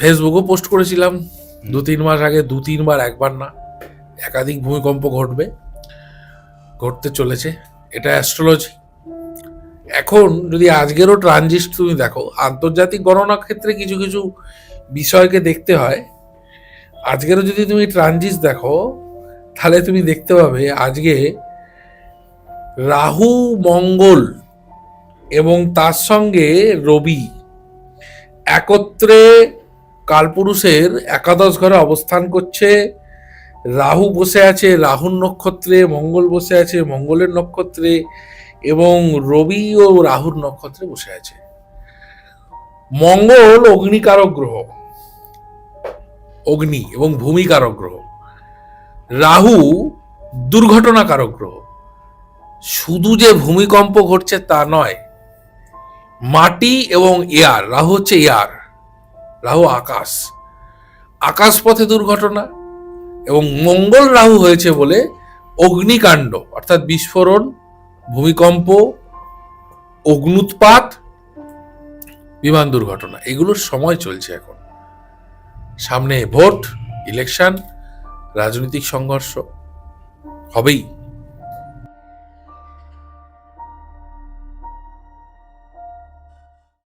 ফেসবুকও post করেছিলাম 2-3 মাস আগে, 2-3 বার, একবার না, একাধিক ভূমিকম্প ঘটতে চলেছে। এটা অ্যাস্ট্রোলজি। এখন যদি আজকেরও ট্রানজিট তুমি দেখো, আন্তর্জাতিক গণনা ক্ষেত্রে কিছু কিছু বিষয়কে দেখতে হয়। আজকেরও যদি তুমি ট্রানজিট দেখো, তাহলে তুমি দেখতে পাবে আজকে রাহু, মঙ্গল এবং তার সঙ্গে রবি একত্রে কালপুরুষের একাদশ ঘরে অবস্থান করছে। রাহু বসে আছে রাহুর নক্ষত্রে, মঙ্গল বসে আছে মঙ্গলের নক্ষত্রে, এবং রবি ও রাহুর নক্ষত্রে বসে আছে। মঙ্গল অগ্নিকারক গ্রহ, অগ্নি এবং ভূমিকারক গ্রহ। রাহু দুর্ঘটনাকারক গ্রহ। শুধু যে ভূমিকম্প ঘটছে তা নয়, মাটি এবং এয়ার, রাহু হচ্ছে এয়ার, রাহু আকাশ, আকাশপথে দুর্ঘটনা, এবং মঙ্গল রাহু হয়েছে বলে অগ্নিকাণ্ড অর্থাৎ বিস্ফোরণ, ভূমিকম্প, অগ্নুৎপাত, বিমান দুর্ঘটনা, এগুলোর সময় চলছে এখন। সামনে ভোট, ইলেকশন, রাজনৈতিক সংঘর্ষ হবেই।